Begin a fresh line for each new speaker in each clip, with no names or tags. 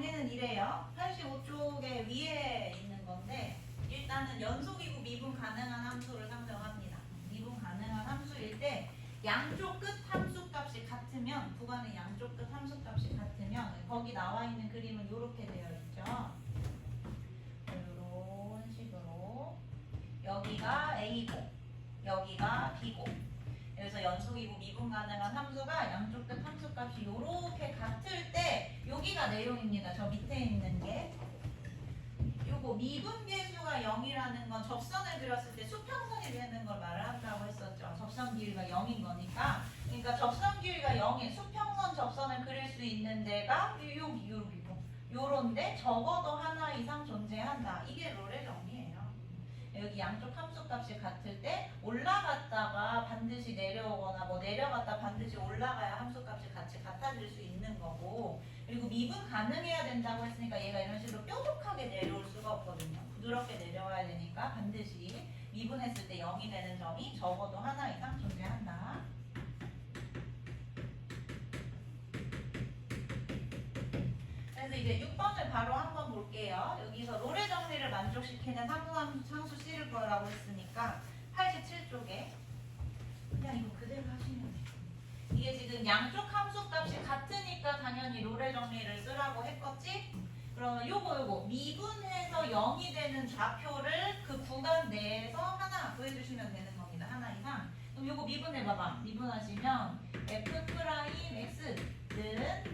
정리는 이래요. 85쪽에 위에 있는 건데 일단은 연속이고 미분 가능한 함수를 상정합니다. 미분 가능한 함수일 때 양쪽 끝 함수값이 같으면 구간의 양쪽 끝 함수값이 같으면 거기 나와 있는 그림은 이렇게 되어 있죠. 이런 식으로 여기가 A고 여기가 B고 그래서 연속이고 미분 가능한 함수가 양쪽 끝 함수값이 이렇게 같을 때 여기가 내용입니다. 저 밑에 있는 게 요거 미분계수가 0이라는 건 접선을 그렸을 때 수평선이 되는 걸 말을 한다고 했었죠. 접선 길이가 0인 거니까 그러니까 접선 길이가 0인 수평선 접선을 그릴 수 있는 데가 여기 요런데 적어도 하나 이상 존재한다. 이게 롤의 정리예요. 여기 양쪽 함수값이 같을 때 올라갔다가 반드시 내려오거나 뭐 내려갔다 반드시 올라가야 함수값이 같이 같아질 수 있는 거고 그리고 미분 가능해야 된다고 했으니까 얘가 이런 식으로 뾰족하게 내려올 수가 없거든요. 부드럽게 내려와야 되니까 반드시 미분했을 때 0이 되는 점이 적어도 하나 이상 존재한다. 그래서 이제 6번을 바로 한번 볼게요. 여기서 롤의 정리를 만족시키는 상수 C를 구하라고 했으니까 87쪽에 그냥 이거 그대로 하시면 돼요. 이게 지금 양쪽 함수값이 같으니까 당연히 롤의 정리를 쓰라고 했겠지? 그러면 요거 미분해서 0이 되는 좌표를 그 구간 내에서 하나 구해주시면 되는 겁니다. 하나 이상. 그럼 요거 미분해봐봐. 미분하시면 F'X는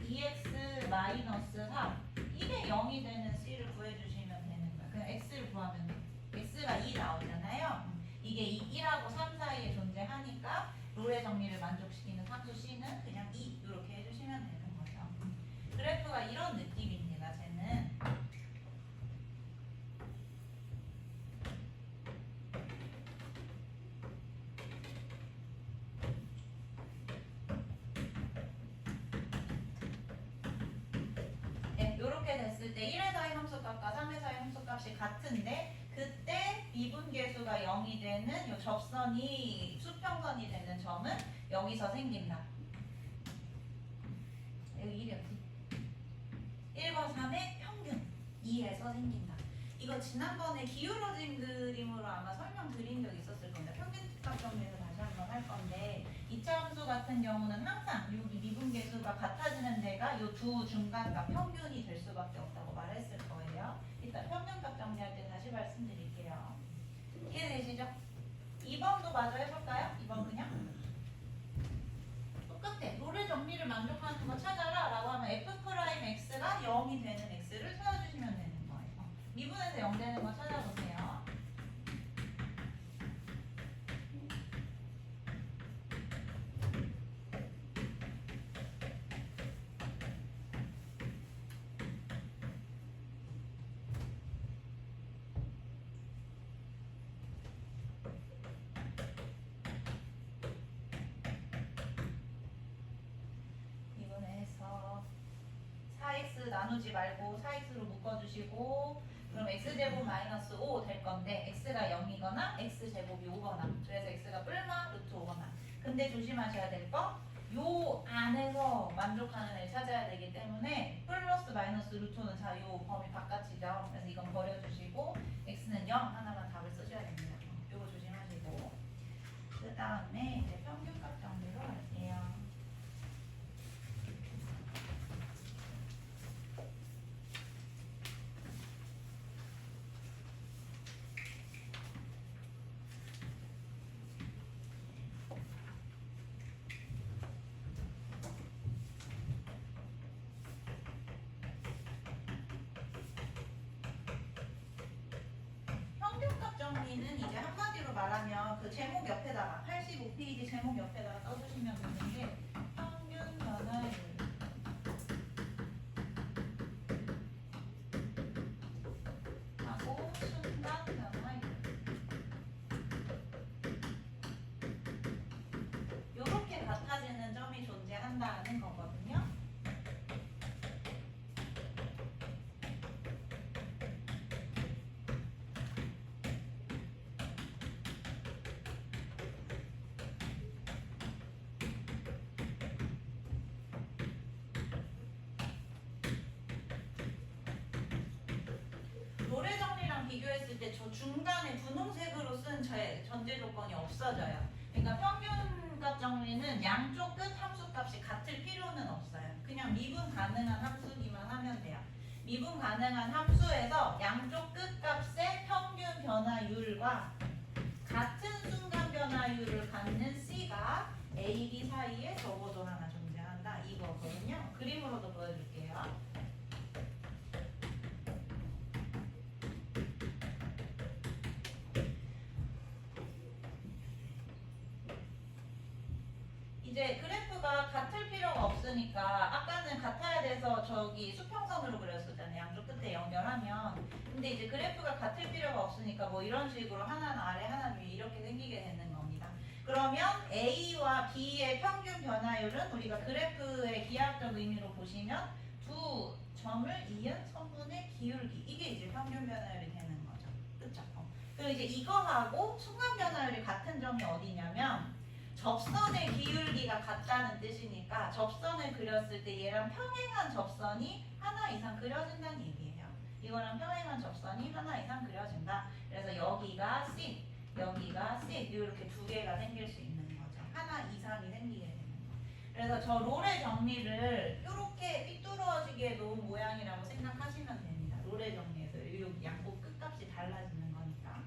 2x-3 이게 0이 되는 C를 구해주시면 되는 거야. 그냥 X를 구하면 돼. X가 2 나오잖아요. 이게 1하고 3 사이에 존재하니까 롤의 정리를 만족시키는 상수 C는 그냥 2 이렇게 해주시면 되는 거죠. 그래프가 이런 느낌입니다. 쟤는 이렇게 됐을 때 1에서의 함수값과 3에서의 함수값이 같은데 그때 미분계수가 0이 되는 이 접선이 수평선이 되는 점은 여기서 생긴다. 여기 1이었지. 1과 3의 평균 2에서 생긴다. 이거 지난번에 기울어진 그림으로 아마 설명드린 적 있었을 건데 평균값 정리해서 다시 한번 할 건데 2차 함수 같은 경우는 항상 여기 미분계수가 같아지는 데가 이 두 중간값 평균이 될 수밖에 없다고 말했을 거예요. 일단 평균값 정리할 때 다시 말씀드릴게요. 이해되시죠? 2번도 마저 해볼까요? 2번 그냥 똑같아. 롤의 정리를 만족하는 거 찾아라 라고 하면 F'X가 0이 되는 X를 찾아주시면 되는 거예요. 미분해서 0 되는 거 찾아보세요. 미분해서 4x 나누지 말고 4x로 묶어주시고 그럼 x제곱 마이너스 5 될 건데 x가 0이거나 x제곱이 5거나 그래서 x가 뿔마 루트 5거나 근데 조심하셔야 될 거 요 안에서 만족하는 애 찾아야 되기 때문에 플러스 마이너스 루트는 자 요 범위 바깥이죠. 그래서 이건 버려주시고 x는 0 하나만 답을 쓰셔야 됩니다. 요거 조심하시고 그 다음에 이제 평균값 정리로 할게요. 평균값 정리는 이제 한마디로 말하면 그 제목 옆에다가 85페이지 제목 옆에다가 써주시면 되는데 평균 변화율 하고 순간 변화율 요렇게 같아지는 점이 존재한다는 거거든요. 그렸을 때 저 중간에 분홍색으로 쓴 전제 조건이 없어져요. 그러니까 평균값 정리는 양쪽 끝 함수값이 같을 필요는 없어요. 그냥 미분 가능한 함수기만 하면 돼요. 미분 가능한 함수에서 양쪽 끝값의 평균 변화율과 같은 순간 변화율을 갖는 C가 A, B 사이에 적어도 하나 존재한다. 이거거든요. 그림으로도 보여줄게요. 이제 그래프가 같을 필요가 없으니까 아까는 같아야 돼서 저기 수평선으로 그렸었잖아요. 양쪽 끝에 연결하면. 근데 이제 그래프가 같을 필요가 없으니까 뭐 이런 식으로 하나는 아래 하나는 위에 이렇게 생기게 되는 겁니다. 그러면 A와 B의 평균 변화율은 우리가 그래프의 기하학적 의미로 보시면 두 점을 이은 선분의 기울기, 이게 이제 평균 변화율이 되는 거죠. 그쵸? 그리고 이제 이거하고 순간 변화율이 같은 점이 어디냐면 접선의 기울기가 같다는 뜻이니까 접선을 그렸을 때 얘랑 평행한 접선이 하나 이상 그려진다는 얘기예요. 이거랑 평행한 접선이 하나 이상 그려진다. 그래서 여기가 C, 여기가 C 이렇게 두 개가 생길 수 있는 거죠. 하나 이상이 생기게 되는 거. 그래서 저 롤의 정리를 이렇게 삐뚤어지게 놓은 모양이라고 생각하시면 됩니다. 롤의 정리에서 이 양쪽 끝값이 달라지는 거니까.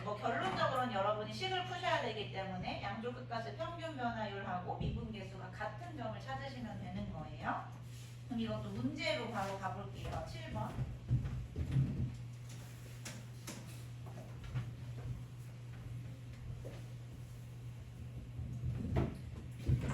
뭐 결론적으로는 여러분이 식을 푸셔야 되기 때문에 양쪽 끝값의 평균 변화율하고 미분 계수가 같은 점을 찾으시면 되는 거예요. 그럼 이것도 문제로 바로 가볼게요. 7번.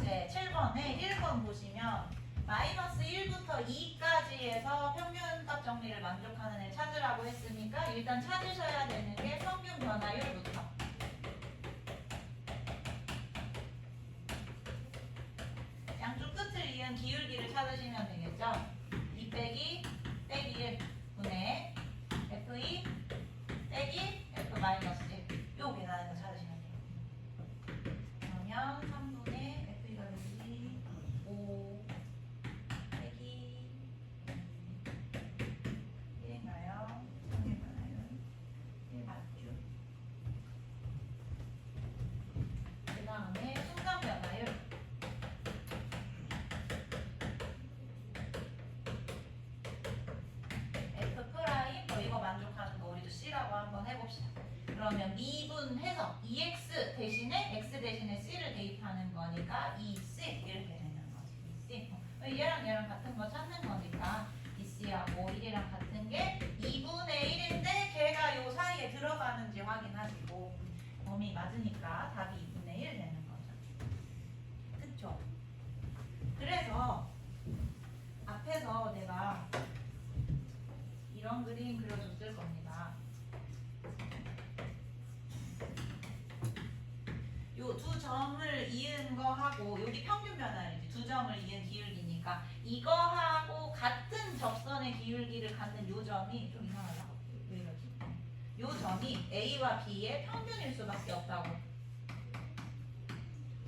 이제 7번에 1번 보시면 마이너스 1부터 2까지에서 평균값 정리를 만족하는 애 찾으라고 했으니까 일단 찾으셔야 되는 게 평균 변화율부터. 양쪽 끝을 이은 기울기를 찾으시면 되겠죠. 2 빼기 1 분의 F2 빼기 F 마이너스 1. 요 계산해서 찾으시면 돼요. 그러면 3분의 F2가 되지 5 빼기 1인가요? 평균 변화율 1 맞죠? 그 다음에 순간 변화율 F 프라임 이거 만족하는 거 우리도 C라고 한번 해봅시다. 그러면 미분해서 EX 대신에 X 대신에 C를 대입하는 거니까 2C 이렇게 되는 거지. 2C. 얘랑 같은 거 찾는 거니까 2C하고 1이랑 같은 게 2분의 1인데 걔가 요 사이에 들어가는지 확인하시고 범위 맞으니까 답이 2분의 1 되는 거죠. 그쵸? 그래서 앞에서 내가 이런 그림 그려줬을 겁니다. 요 두 점을 이은 거하고 여기 평균 변화율이지. 두 점을 이은 기울기니까 이거하고 같은 접선의 기울기를 갖는 요 점이 좀 이상하다. 왜 이러지? 요 점이 A와 B의 평균일 수밖에 없다고.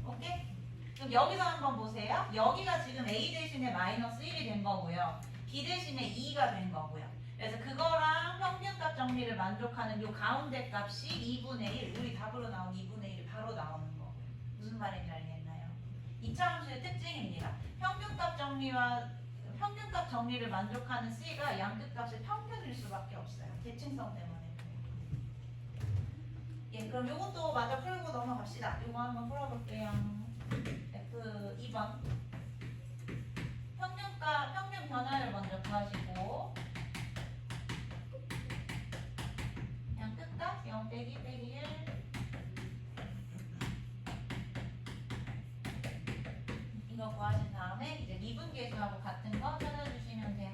오케이? 그럼 여기서 한번 보세요. 여기가 지금 A 대신에 마이너스 1이 된 거고요. B 대신에 2가 된 거고요. 그래서 그거랑 평균값 정리를 만족하는 요 가운데 값이 2분의 1. 우리 답으로 나온 2분의 1이 바로 나오는 거고요. 무슨 말인지 알겠나요? 2차 함수의 특징입니다. 평균값 정리를 만족하는 C가 양끝값의 평균일 수밖에 없어요. 대칭성 때문에. 예, 그럼 요것도 마저 풀고 넘어갑시다. 요거 한번 풀어볼게요. F 2번. 평균 변화를 먼저 구하시고 그냥 끝값 0 빼기 1 이거 구하신 다음에 이제 미분 계수하고 같은 거 찾아주시면 돼요.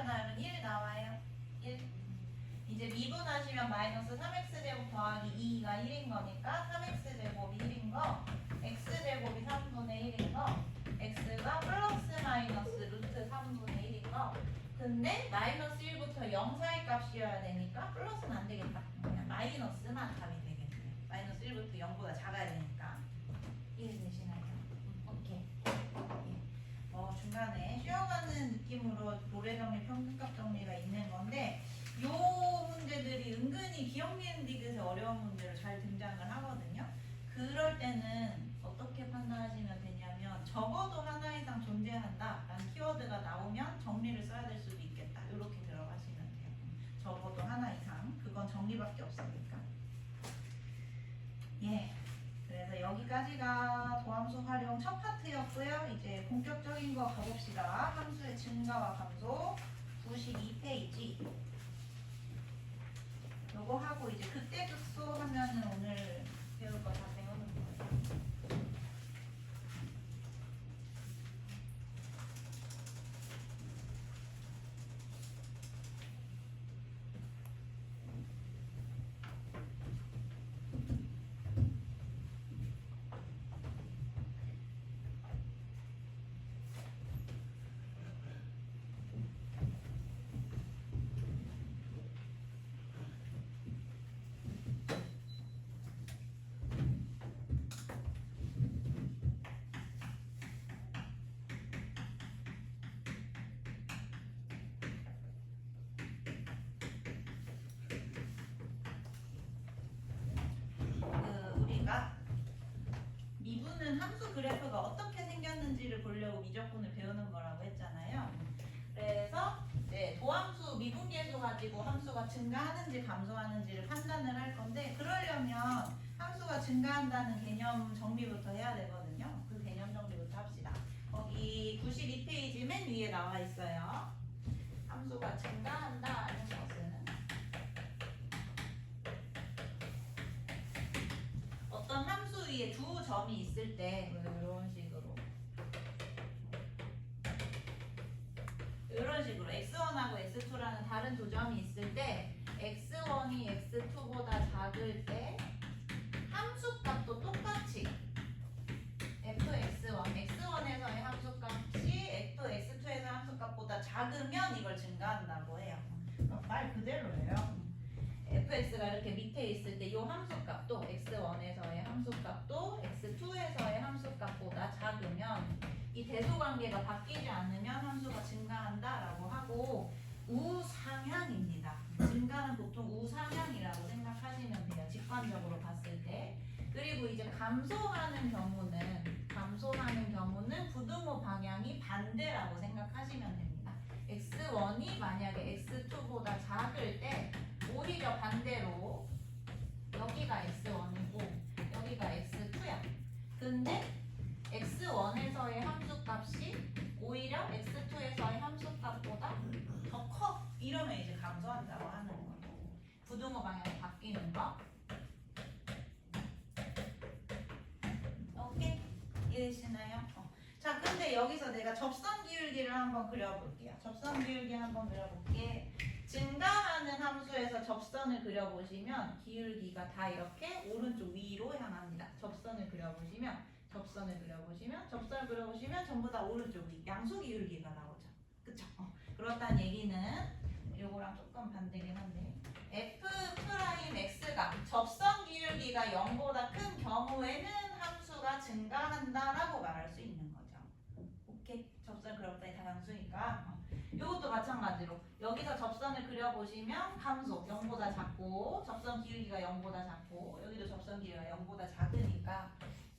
하면 1 나와요. 1. 이제 미분하시면 마이너스 3x제곱 더하기 2가 1인 거니까 3x제곱이 1인 거, x제곱이 3분의 1인 거, x가 플러스 마이너스 루트 3분의 1인 거. 근데 마이너스 1부터 0 사이 값이어야 되니까 플러스는 안 되겠다. 그냥 마이너스만 답이 되겠네요. 마이너스 1부터 0보다 작아야 되니까. 이해되시나요? 오케이. 중간에 쉬어가는 느낌으로 노래정리, 평균값 정리가 있는 건데 요 문제들이 은근히 기억 니은 디귿의 어려운 문제로 잘 등장을 하거든요. 그럴 때는 어떻게 판단하시면 되냐면 적어도 하나 이상 존재한다 라는 키워드가 나오면 정리를 써야 될 수도 있겠다. 이렇게 들어가시면 돼요. 적어도 하나 이상. 그건 정리밖에 없으니까. 예. 그래서 여기까지가 도함수 활용 첫 파트였고요. 이제 본격적인 거 가봅시다. 함수의 증가와 감소 92페이지. 요거 하고 이제 극대극소 하면은 오늘 배울 거 다 배우는 거예요. 우리가 미분은 함수 그래프가 어떻게 생겼는지를 보려고 미적분을 배우는 거라고 했잖아요. 그래서 이제 도함수 미분계수 가지고 함수가 증가하는지 감소하는지를 판단을 할 건데 그러려면 함수가 증가한다는 개념 정리부터 해야 되거든요. 그 개념 정리부터 합시다. 거기 92페이지 맨 위에 나와 있어요. 함수가 증가한다는 것은 어떤 함수 위에 두 점이 있을 때 이런 식으로 x1하고 x2라는 다른 두 점이 있을 때 x1이 x2보다 작을 때 함수값도 똑같이 fx1, x1에서의 함수값이 fx2에서의 함수값보다 작으면 이걸 증가한다고 해요. 말 그대로예요. fx가 이렇게 밑에 있을 때 이 함수값도 x1에서의 함수값도 x2에서의 함수값보다 작으면 이 대소관계가 바뀌지 않으면 함수가 증가한다라고 하고 우상향입니다. 증가는 보통 우상향이라고 생각하시면 돼요. 직관적으로 봤을 때. 그리고 이제 감소하는 경우는 부등호 방향이 반대라고 생각하시면 됩니다. x1이 만약에 x2보다 작을 때 오히려 반대로 여기가 x1이고 여기가 x2야. 근데 x1에서의 함수값이 오히려 x2에서의 함수값보다 더 커. 이러면 이제 감소한다고 하는 거예요. 부등호 방향이 바뀌는 거. 오케이? 이해되시나요? 자, 근데 여기서 내가 접선 기울기를 한번 그려볼게요. 접선 기울기 한번 그려볼게. 증가하는 함수에서 접선을 그려보시면 기울기가 다 이렇게 오른쪽 위로 향합니다. 접선을 그려보시면 전부 다 오른쪽 위 양수 기울기가 나오죠. 그쵸? 그렇다는 얘기는 요거랑 조금 반대긴 한데 f'x가 접선 기울기가 0보다 큰 경우에는 함수가 증가한다라고 말할 수 있는 거죠. 오케이? 접선 그려봤더니 다 양수니까 이것도 마찬가지로 여기서 접선을 그려보시면 함수 0보다 작고 접선 기울기가 0보다 작고 여기도 접선 기울기가 0보다 작으니까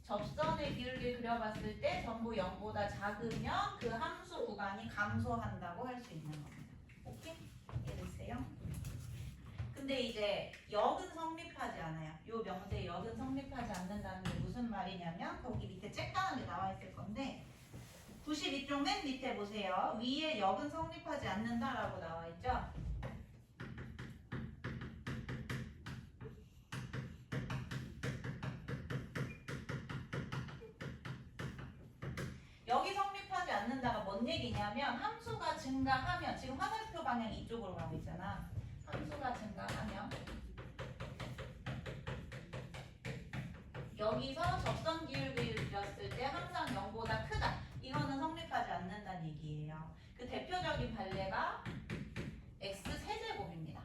접선의 기울기를 그려봤을 때 전부 0보다 작으면 그 함수 구간이 감소한다고 할 수 있는 겁니다. 오케이? 이해되세요? 근데 이제 역은 성립하지 않아요. 요 명제의 역은 성립하지 않는다는 게 무슨 말이냐면 거기 밑에 쬐까맣게 나와 있을 건데 92쪽 맨 밑에 보세요. 위에 역은 성립하지 않는다라고 나와 있죠. 여기 성립하지 않는 않는다가 뭔 얘기냐면 함수가 증가하면 지금 화살표 방향 이쪽으로 가고 있잖아. 함수가 증가하면 여기서 접선 기울기를 그렸을 때 항상 0보다 크다. 이거는 성립하지 않는다는 얘기예요. 그 대표적인 판례가 x세제곱입니다.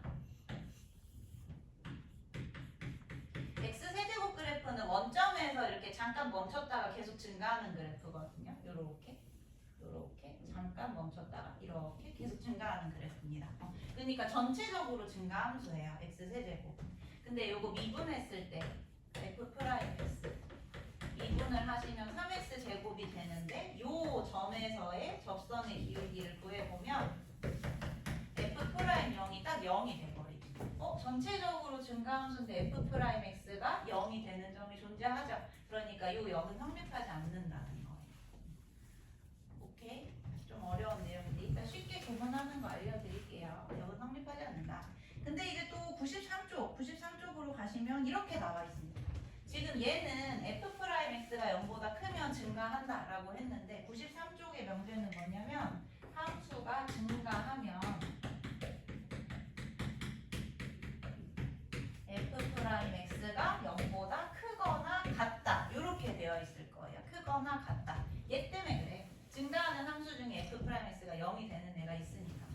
x세제곱 그래프는 원점에서 이렇게 잠깐 멈췄다가 계속 증가하는 그래프거든요. 요렇게 잠깐 멈췄다가 이렇게 계속 증가하는 그래프입니다. 그러니까 전체적으로 증가함수예요. x세제곱. 근데 요거 미분했을 때 f'(x) 미분을 하시면 3x 제곱이 되는데 요 점에서의 접선의 기울기를 구해보면 f'0이 딱 0이 돼버리죠. 전체적으로 증가함수인데 f'(x가 0이 되는 점이 존재하죠. 그러니까 요 0은 성립하지 않는다는 거예요. 오케이? 좀 어려운 내용인데 일단 쉽게 구분하는 거 알려드릴게요. 0은 성립하지 않는다. 근데 이제 또 93쪽으로 가시면 이렇게 나와 있습니다. 지금 얘는 f'(x가 0보다 크면 증가한다라고 했는데 93쪽의 명제는 뭐냐면 함수가 증가하면 f'(x가 0보다 크거나 같다. 이렇게 되어 있을 거예요. 크거나 같다. 얘 때문에 그래. 증가하는 함수 중에 f'(x가 0이 되는 애가 있으니까.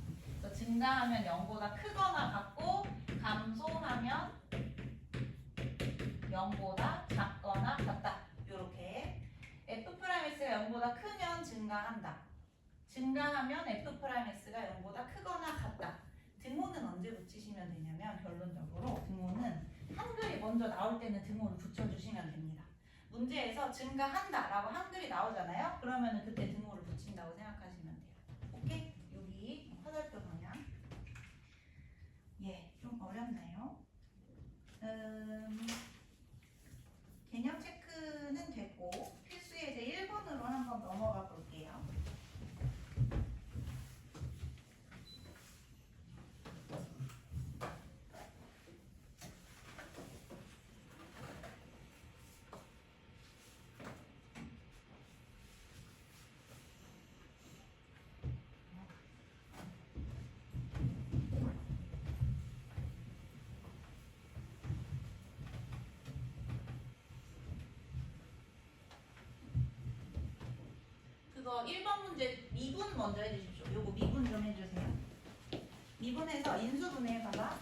그래서 증가하면 0보다 크거나 같고 감소하면 0보다 작거나 같다. 이렇게 f'(x가 0보다 크면 증가한다. 증가하면 f'(x가 0보다 크거나 같다. 등호는 언제 붙이시면 되냐면 결론적으로 등호는 한글이 먼저 나올 때는 등호를 붙여주시면 됩니다. 문제에서 증가한다라고 한글이 나오잖아요. 그러면 그때 등호를 붙인다고 생각하시면 돼요. 오케이? 여기 화살표 방향. 예, 좀 어렵나요? 개념 체크는 됐고 필수 예제 1번으로 한번 넘어가 볼게요. 그거 1번 문제 미분 먼저 해주십시오. 요거 미분 좀 해주세요. 미분해서 인수분해 해봐봐.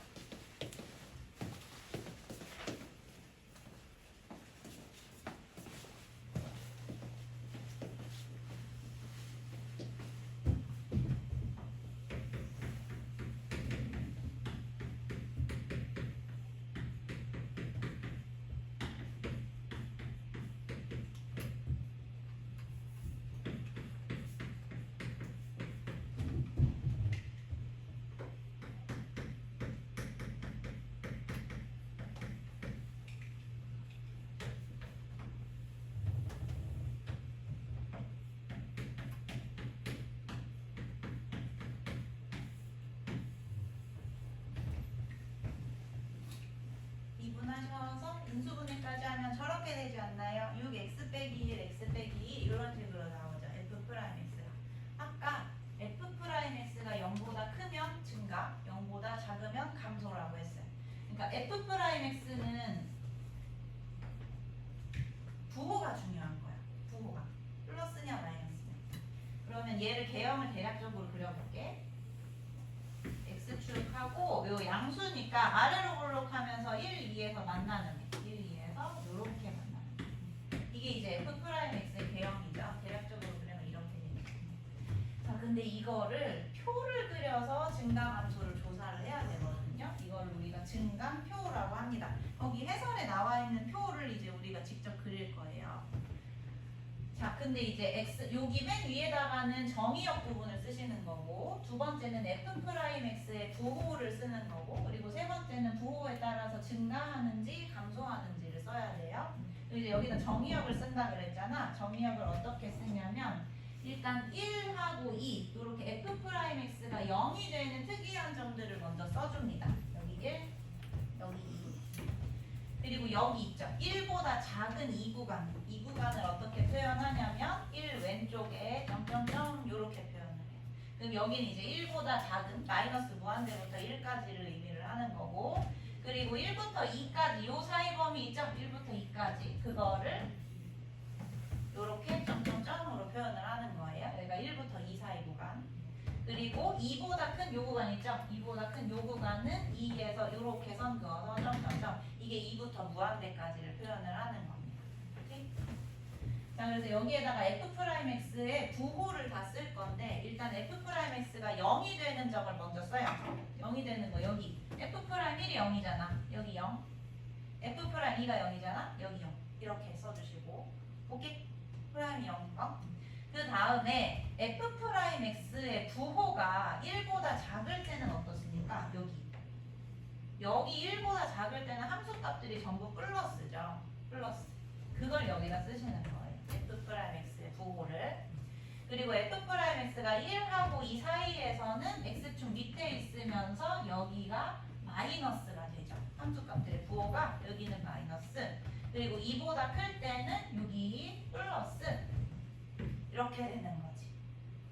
미분하셔서 인수분해까지 하면 저렇게 되지 않나요? 6x 빼기 1, x 빼기 2 이런 식으로 나오죠. f'(x가. 아까 f'(x가 0보다 크면 증가, 0보다 작으면 감소라고 했어요. 그러니까 f'(x는 부호가 중요한 거야. 부호가. 플러스냐 마이너스냐. 그러면 얘를 개형을 대략적으로 그려볼게. x축하고 요 양수니까 아래로 볼록하면서 1, 2에서 만나는 애. 1, 2에서 요렇게 만나는 애. 이게 이제 f'(x의 개형이죠. 대략적으로 그리면 이렇게 됩니다. 자, 근데 이거를 표를 그려서 증가함수를 조사를 해야 되거든요. 이걸 우리가 증감표라고 합니다. 거기 해설에 나와 있는 표를 이제 우리가 직접 그릴 거예요. 자, 근데 이제 x 여기 맨 위에다가는 정의역 부분을 쓰시는 거고, 두 번째는 f'(x의 부호를 쓰는 거고, 그리고 세 번째는 부호에 따라서 증가하는지 감소하는지를 써야 돼요. 이제 여기다 정의역을 쓴다 그랬잖아. 정의역을 어떻게 쓰냐면 일단 1하고 2 이렇게 f'(x가 0이 되는 특이한 점들을 먼저 써줍니다. 여기 1, 여기 2. 그리고 여기 있죠. 1보다 작은 이 구간. 이 구간을 어떻게 표현하냐면 1 왼쪽에 점점점 이렇게 표현을 해요. 그럼 여기는 이제 1보다 작은 마이너스 무한대부터 1까지를 의미를 하는 거고, 그리고 1부터 2까지 요 사이 범위 있죠? 1부터 2까지 그거를 이렇게 점점점으로 표현을 하는 거예요. 여기가 1부터 2 사이 구간. 그리고 2보다 큰 요 구간 있죠? 2보다 큰 요 구간은 2에서 이렇게 선 그어서 점점점, 이게 2부터 무한대까지를 표현을 하는 겁니다. 오케이? 자, 그래서 여기에다가 f'x의 부호를 다 쓸 건데, 일단 f'x가 0이 되는 점을 먼저 써요. 0이 되는 거 여기 f'1이 0이잖아. 여기 0. f'2가 0이잖아. 여기 0. 이렇게 써주시고, 오케이? 프라임이 0인 거. 그 다음에 f'x의 부호가 1보다 작을 때는 어떻습니까? 여기 1보다 작을 때는 함수값들이 전부 플러스죠. 플러스. 그걸 여기다 쓰시는 거예요. f'x의 부호를. 그리고 f'x가 1하고 2 사이에서는 x축 밑에 있으면서 여기가 마이너스가 되죠. 함수값들의 부호가 여기는 마이너스. 그리고 2보다 클 때는 여기 플러스. 이렇게 되는 거지.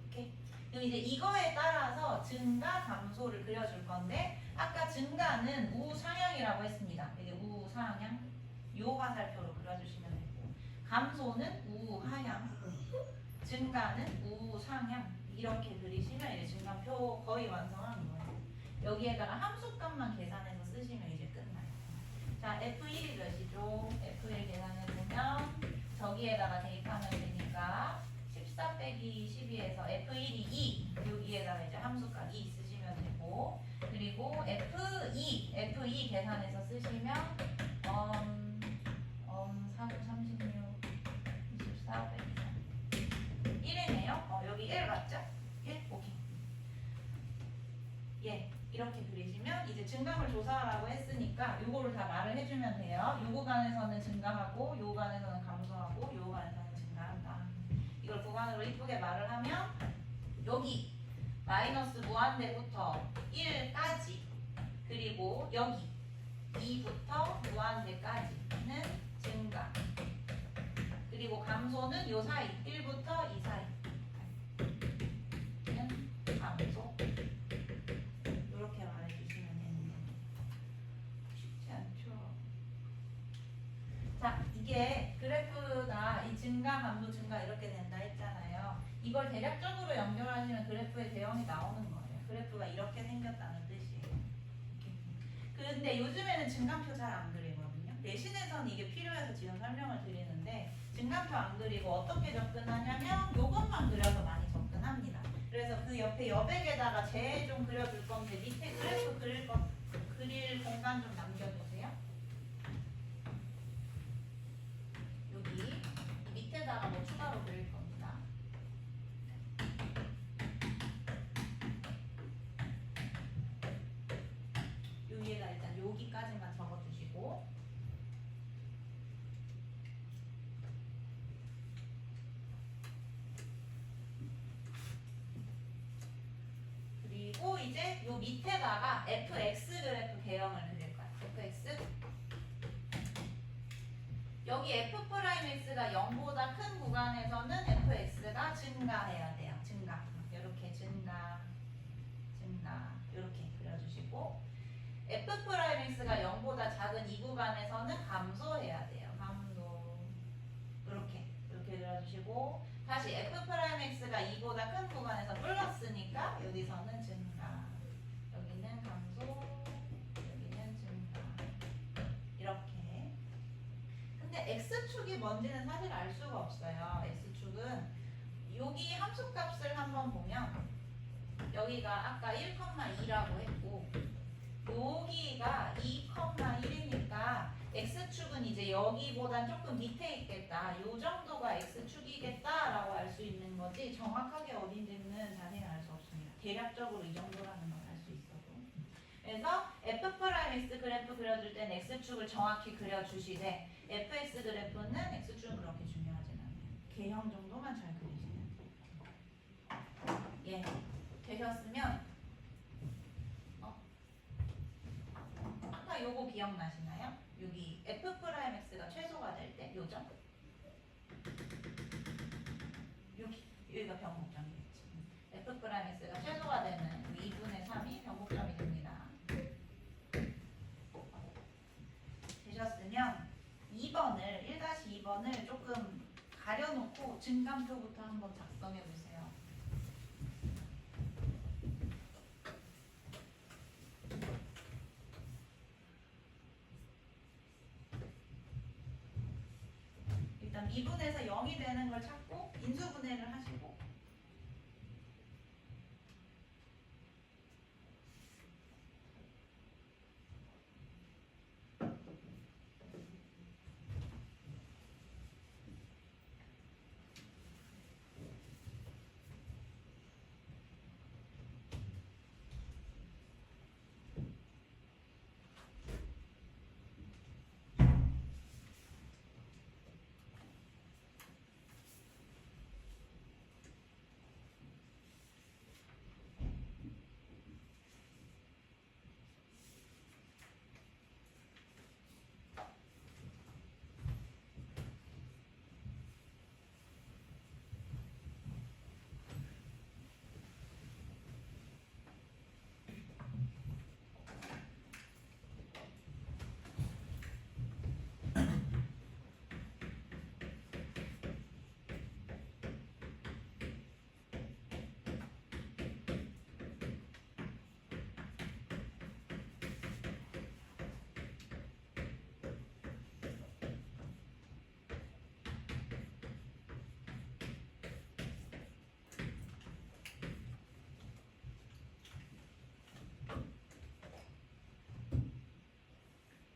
오케이? 그럼 이제 이거에 따라서 증가, 감소를 그려줄 건데, 아까 증가는 우상향이라고 했습니다. 이게 우상향, 요 화살표로 그려주시면 되고, 감소는 우하향, 증가는 우상향, 이렇게 그리시면 이제 증가표 거의 완성하는 거예요. 여기에다가 함수값만 계산해서 쓰시면 이제 끝나요. 자, F1이 몇이죠? F1 계산해보면 저기에다가 대입하면 되니까 14 빼기 12에서 F1이 2, 여기에다가 이제 함수값 2 쓰시면 되고, 그리고 F2 계산해서 쓰시면 36, 24 빼기 3 1이네요. 여기 1 맞죠? 1? 오케이. 예, 이렇게 그리시면 이제 증감을 조사하라고 했으니까 요거를 다 말을 해주면 돼요. 요 구간에서는 증가하고, 요 구간에서는 감소하고, 요 구간에서는 증가한다. 이걸 구간으로 이쁘게 말을 하면 여기 마이너스 무한대부터 1까지, 그리고 여기 2부터 무한대까지는 증가, 그리고 감소는 요 사이 1부터 2 사이는 감소. 이렇게 말해주시면 되는 겁니다. 쉽지 않죠? 자, 이게 그래프가 이 증가, 감소, 증가 이렇게 된다 했잖아요. 이걸 대략적으로 연결하시면 그래프의 대형이 나오는 거예요. 그래프가 이렇게 생겼다는 뜻이에요. 근데 요즘에는 증감표 잘 안 그리거든요. 내신에서는 이게 필요해서 지금 설명을 드리는데, 증감표 안 그리고 어떻게 접근하냐면 요것만 그려서 많이 접근합니다. 그래서 그 옆에 여백에다가 제 좀 그려줄 건데, 밑에 그래프 그릴 공간 좀 남겨주세요. 여기 밑에다가 뭐 추가로 그릴 겁니다. 여기에다 일단 여기까지만 적어주시고, 그리고 이제 요 밑에다가 fx 그래프 개형을 그릴 거야. fx. 여기 f'x가 0보다 큰 구간에서는 fx가 증가해야 돼요. 증가. 이렇게 증가, 이렇게 그려주시고, f'x가 0보다 작은 이 구간에서는 감소해야 돼요. 감소. 이렇게 그려주시고, 다시 f'x가 2보다 큰 구간에서 플러스니까 여기서는 증가, 여기는 감소, 여기는 증가. 이렇게. 근데 x축이 뭔지는 사실 알 수가 없어요. x축은 여기 함수값을 한번 보면 여기가 아까 1,2라고 했고, 여기가 2,1이니까 x축은 이제 여기보단 조금 밑에 있겠다. 요 정도가 x축이겠다라고 알 수 있는 거지, 정확하게 어딘지는 자세히 알 수 없습니다. 대략적으로 이 정도라는 걸 알 수 있어도. 그래서 f'x 그래프 그려줄 땐 x축을 정확히 그려주시되, fx 그래프는 x축은 그렇게 중요하진 않아요. 개형 정도만 잘 그리시면 돼요. 예, 되셨으면 아까 항상 요거 기억나시나요? 여기 F'X가 최소가 될 때 요점 여기가 변곡점이겠지. F'X가 최소가 되는 2분의 3이 변곡점이 됩니다. 되셨으면 2번을 1-2번을 조금 가려놓고 증감표부터 한번 작성해 보세요. 일단 미분에서 0이 되는 걸 찾고 인수분해를 하시고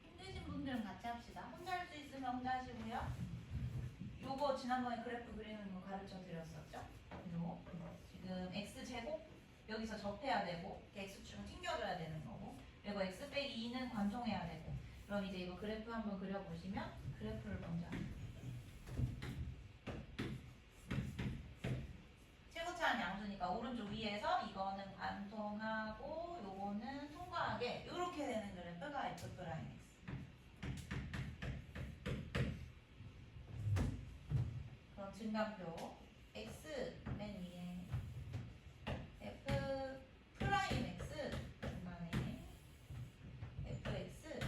힘드신 분들은 같이 합시다. 혼자 할 수 있으면 혼자 하시고요. 요거 지난번에 그래프 그리는 거 가르쳐 드렸었죠? 요 지금 x제곱 여기서 접해야 되고 x축은 튕겨줘야 되는 거고 그리고 x 빼기 2는 관통해야 되고 그럼 이제 이거 그래프 한번 그려보시면 그래프를 먼저 최고차는 양수니까 오른쪽 위에서 이거는 관통하고 요거는 통과하게 이렇게 되는 그래프가 F'X. 그럼 증가표 x 맨 위에 F 프라임 x 중간에 fx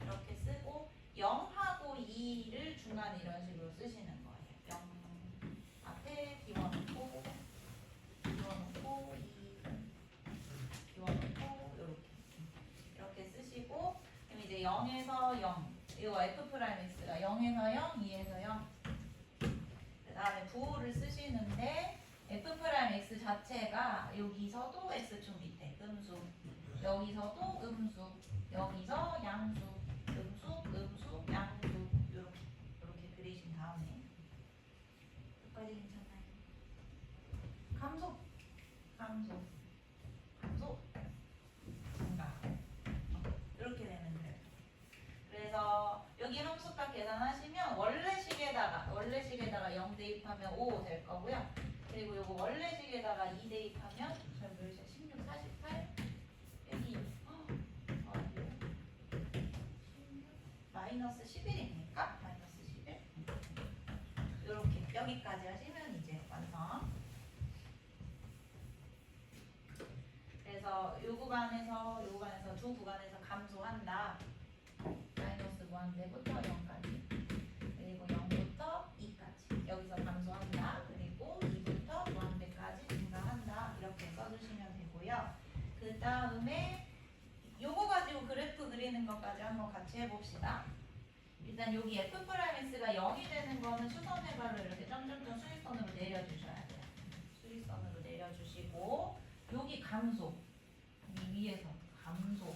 이렇게 쓰고 0하고 2를 중간에 이런 식으로 쓰시는 거예요. 0 앞에 비워놓고 2 비워놓고 이렇게 쓰시고 그럼 이제 0에서 0 이거 F'X가 0에서 0, 2에서 0 그 다음에 부호를 쓰시는데 F'X 자체가 여기서도 X축 밑에 음수 여기서도 음수 여기서 양수 음수 양수 이렇게 그리신 다음에 끝까지 괜찮나요? 감소 증가 이렇게 되는 거예요. 그래서 여기 함수값 계산하시면 원래식에다가 0 대입하면 5 될 거고요. 그리고 요거 원래식에다가 2 대입하면 잘 모르겠어요. 16, 48 빼기 마이너스 11입니까? 마이너스 11 이렇게 여기까지 하시면 이제 완성. 그래서 요 구간에서 두 구간에서 감소한다. 마이너스 무한대부터 0까지 그리고 0부터 2까지 여기서 감소한다. 그리고 2부터 무한대까지 증가한다. 이렇게 써주시면 되고요. 그 다음에 요거 가지고 그래프 그리는 것까지 한번 같이 해봅시다. 일단 여기 F'X가 0이 되는 거는 수선회발로 이렇게 점점점 수직선으로 내려주셔야 돼요. 수직선으로 내려주시고 여기 감소 이 위에서 감소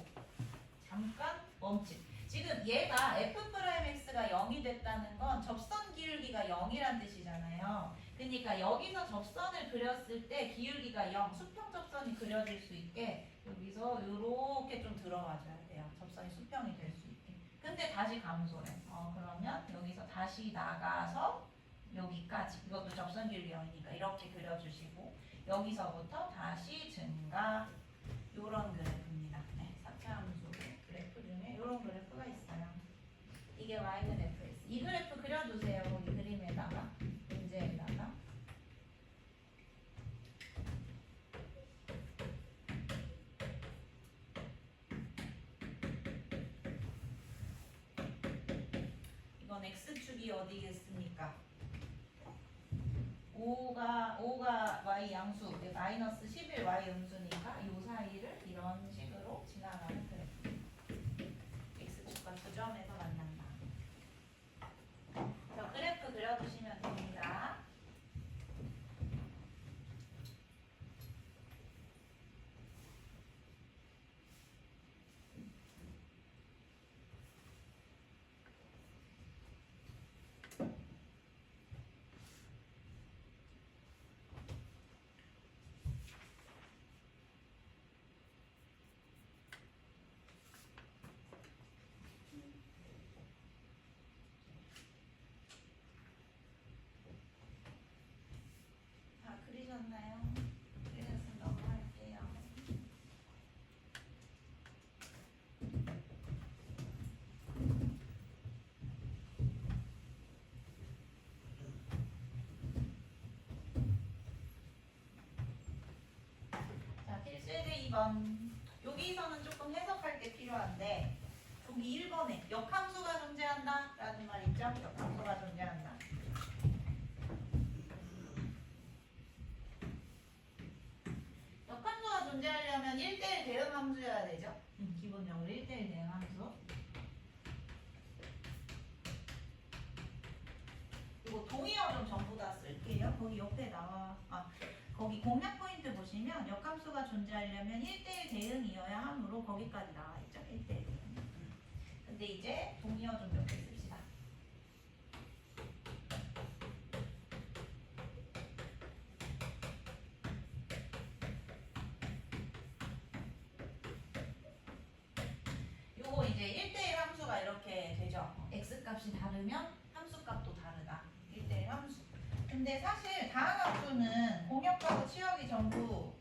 잠깐 멈춤. 지금 얘가 F'X가 0이 됐다는 건 접선 기울기가 0이란 뜻이잖아요. 그러니까 여기서 접선을 그렸을 때 기울기가 0, 수평 접선이 그려질 수 있게 여기서 이렇게 좀 들어와줘야 돼요. 접선이 수평이 될 수 있게. 근데 다시 감소래. 그러면 여기서 다시 나가서 여기까지. 이것도 접선 기울기 0이니까 이렇게 그려주시고 여기서부터 다시 증가. 요런 그래프입니다. 네. 이게 y는 fx. 이 그래프 그려주세요. 이 그림에다가 문제에다가. 이건 x축이 어디겠습니까? 5가 y 양수, 마이너스 11y 음수니까 이 사이를 이런 식으로 지나가는 그래프. x축과 두 점에서 만난다. 저 그래프 그려두시면 됩니다. 다 그리셨나요? 그리셨으면 넘어갈게요. 자, 필수예제 2번. 여기서는 조금 해석할 게 필요한데, 여기 1번에 역함수가 존재한다 라는 말 있죠? 역함수가 존재한다. 역함수가 존재하려면 1대1 대응 함수여야 되죠? 기본적으로 1대1 대응 함수. 그리고 동의어좀 전부 다 쓸게요. 거기 옆에 나와. 거기 공략 포인트 보시면 역함수가 존재하려면 1대1 대응이어야 하므로 거기까지 나와 있죠. 1대1 대응. 근데 이제 동의어 좀 몇 개 씁시다. 요거 이제 1대1 함수가 이렇게 되죠. x값이 다르면 함수값도 다르다. 1대1 함수. 근데 사실 다항 함수는 공역하고 치역이 전부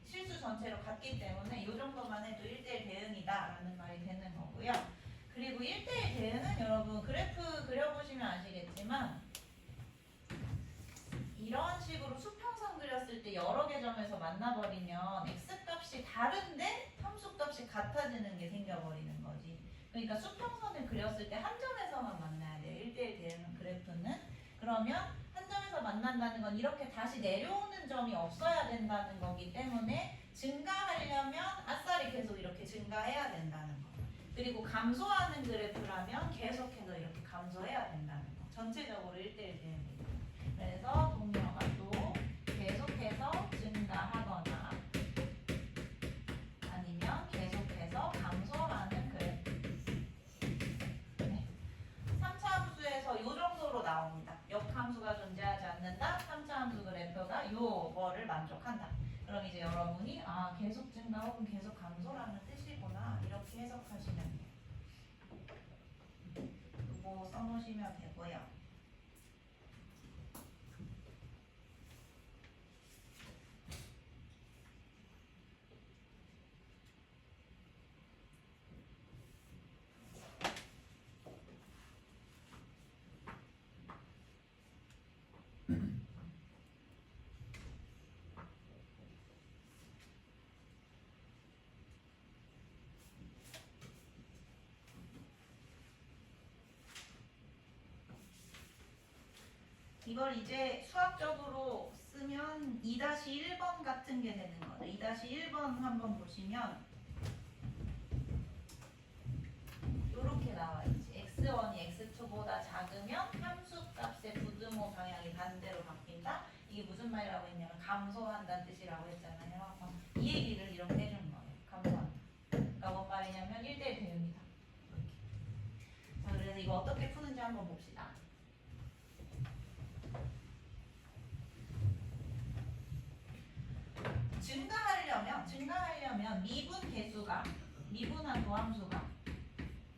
실수 전체로 같기 때문에 이 정도만 해도 1대1 대응이다라는 말이 되는 거고요. 그리고 1대1 대응은 여러분 그래프 그려보시면 아시겠지만 이런 식으로 수평선 그렸을 때 여러 개 점에서 만나버리면 x값이 다른데 함수값이 같아지는 게 생겨버리는 거지. 그러니까 수평선을 그렸을 때 한 점에서만 만나야 돼요. 1대1 대응 그래프는. 그러면 한 점에서 만난다는 건 이렇게 다시 내려오는 점이 없어야 된다는 거기 때문에 증가하려면 아싸리 계속 이렇게 증가해야 된다는 거. 그리고 감소하는 그래프라면 계속해서 이렇게 감소해야 된다는 거. 전체적으로 1대1 대응입니다. 그래서 동료가 또 계속해서 증가하거나 아니면 계속해서 감소하는 그래프. 네. 3차 함수에서 이 정도로 나옵니다. 역함수가 존재하지 않는다. 3차 함수 그래프가 요거를 만족한다. 그럼 이제 여러분이 계속 증가 혹은 계속 감소라는 뜻이구나 이렇게 해석하시면 돼요. 요거 써놓으시면 되고요. 이걸 이제 수학적으로 쓰면 2-1번 같은 게 되는 거죠. 2-1번 한번 보시면 이렇게 나와 있지. x1이 x2보다 작으면 함수값의 부등호 방향이 반대로 바뀐다. 이게 무슨 말이라고 했냐면 감소한다는 뜻이라고 했잖아요. 이 얘기를 이렇게 해준 거예요. 감소한다. 그러니까 뭔 말이냐면 1대1 대응이다. 이렇게. 자, 그래서 이거 어떻게 푸는지 한번 봅시다. 증가하려면 미분한 도함수가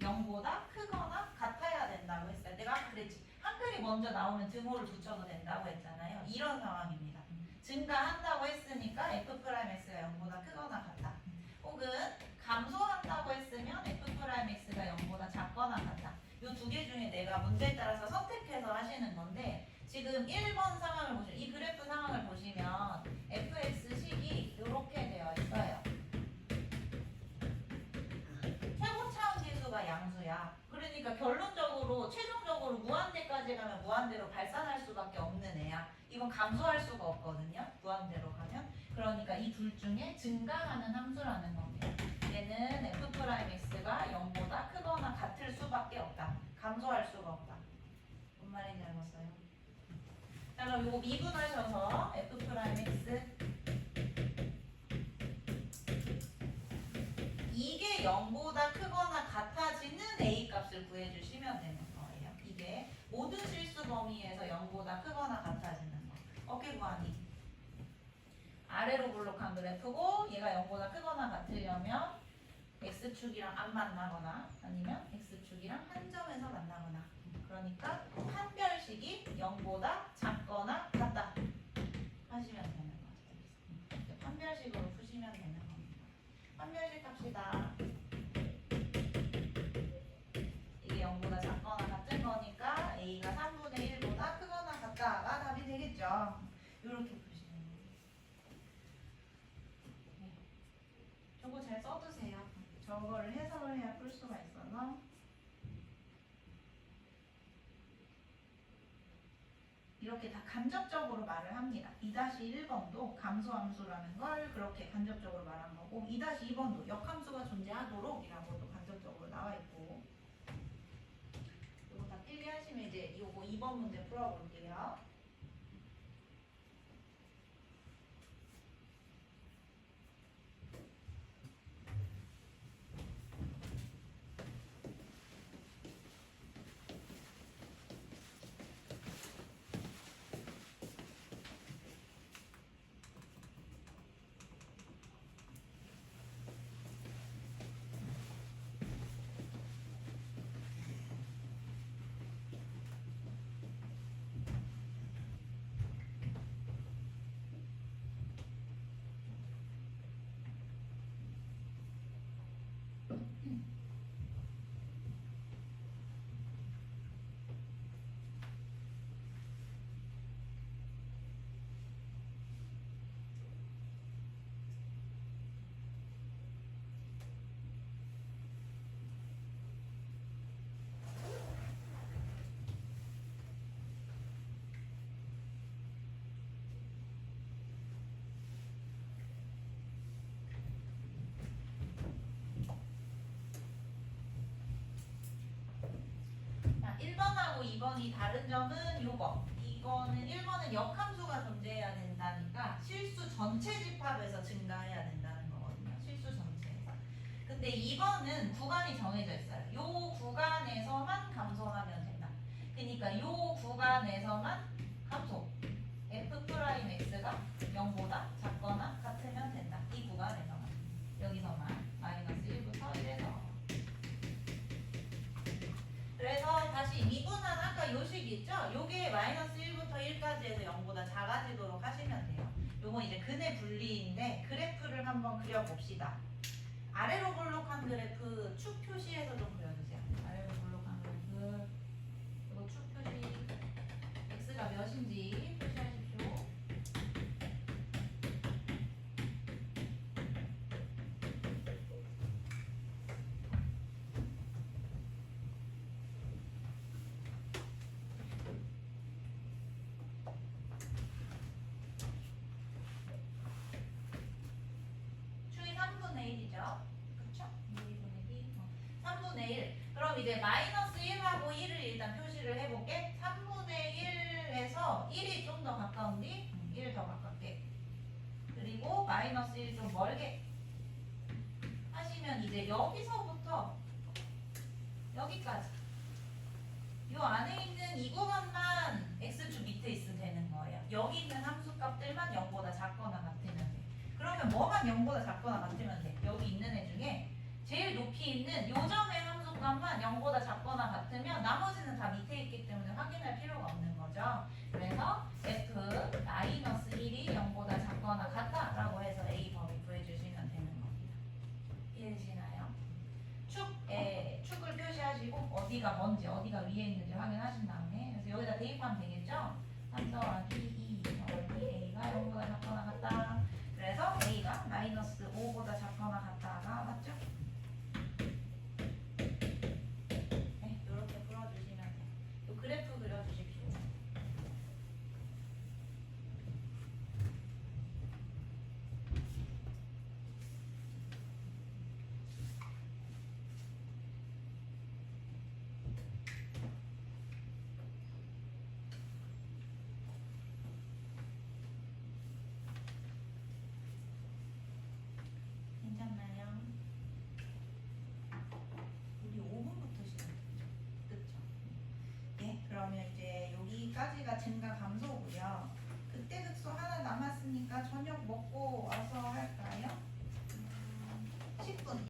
0보다 크거나 같아야 된다고 했어요. 내가 아까 그랬지. 한글이 먼저 나오면 등호를 붙여도 된다고 했잖아요. 이런 상황입니다. 증가한다고 했으니까 f'x가 0보다 크거나 같다. 혹은 감소한다고 했으면 f'x가 0보다 작거나 같다. 이 두 개 중에 내가 문제에 따라서 선택해서 하시는 건데 지금 1번 상황을 보시면 이 그래프 상황을 보시면 fx식이 이렇게 되어 있어요. 최고차원 지수가 양수야. 그러니까 결론적으로 최종적으로 무한대까지 가면 무한대로 발산할 수밖에 없는 애야. 이건 감소할 수가 없거든요. 무한대로 가면. 그러니까 이 둘 중에 증가하는 함수라는 겁니다. 얘는 f'x가 0보다 크거나 같을 수밖에 없다. 감소할 수가 없다. 뭔 말인지 알겠어요? 자, 그럼 이거 미분하셔서 f'x 이게 0보다 크거나 같아지는 a 값을 구해주시면 되는 거예요. 이게 모든 실수 범위에서 0보다 크거나 같아지는 거. 어떻게 구하니? 아래로 블록한 그래프고 얘가 0보다 크거나 같으려면 x축이랑 안 만나거나 아니면 x축이랑 한 점에서 만나거나 그러니까 판별식이 0보다 작거나 같다 하시면 되는 거죠. 판별식으로 푸시면 되는 겁니다. 판별식 합시다. 이게 0보다 작거나 같은 거니까 a가 3분의 1보다 크거나 같다가 답이 되겠죠. 이렇게 푸시면 네. 저거 잘 써두세요. 저거를 해석을 해야 풀 수가 있어서 이렇게 다 간접적으로 말을 합니다. 2-1번도 감소함수라는 걸 그렇게 간접적으로 말한 거고 2-2번도 역함수가 존재하도록 이라고도 간접적으로 나와 있고 이거 다 필기하시면 이제 이거 2번 문제 풀어볼게요. 자, 1번하고 2번이 다른 점은 요거. 이거는 1번은 역함수가 존재해야 된다니까 실수 전체 집합에서 증가해야 된다는 거거든요. 실수 전체에서. 근데 2번은 구간이 정해져 있어요. 요 구간에서만 감소하면 된다. 그러니까 요 구간에서만 감소. f'x가 0보다 작거나 같으면 된다. 이 구간에서만. 여기서만. 마이너스 1부터 1에서. 그래서 다시 미분한 아까 요 식 있죠? 요게 마이너스 1부터 1까지 해서 0보다 작아지도록 하시면 돼요. 요건 이제 근의 분리인데 그래프를 한번 그려봅시다. 아래로 볼록한 그래프 축 표시해서 좀 그려주세요. 아래로 볼록한 그래프 이거 축 표시 x가 몇인지 표시하십시오. 축이 3분의 1이죠. 그쵸? 3분의 1. 그럼 이제 마이너스 1하고 1을 일단 표시를 해볼게. 3분의 1에서 1이 좀 더 가까운디? 1 더 가깝게. 그리고 마이너스 1 좀 멀게 하시면 이제 여기서부터 여기까지 요 안에 있는 이 구간만 x축 밑에 있으면 되는 거예요. 여기 있는 함수값들만 0보다 작거나 같으면 돼. 그러면 뭐만 0보다 작거나 같으면 돼? 여기 있는 애 중에 제일 높이 있는 요 점의 함수값만 0보다 작거나 같으면 나머지는 다 밑에 있기 때문에 확인할 필요가 없는 거죠. 그래서 f-1이 0보다 작거나 같다라고 해서 a 범위 구해주시면 되는 겁니다. 이해되시나요? 축을 표시하시고 어디가 뭔지 어디가 위에 있는지 확인하신 다음에 그래서 여기다 대입하면 되겠죠? 3 더하기 2 더하기 A가 0보다 작거나 같다. 그래서 A가 마이너스 5보다 작거나 같다가 맞죠? 네, 이렇게 풀어주시면 돼요. 요 그래프 그려주십시오. 괜찮나요? 우리 5분부터 시작. 그쵸? 예, 그러면 이제 여기까지가 증가 감소고요. 그때 극소 하나 남았으니까 저녁 먹고 와서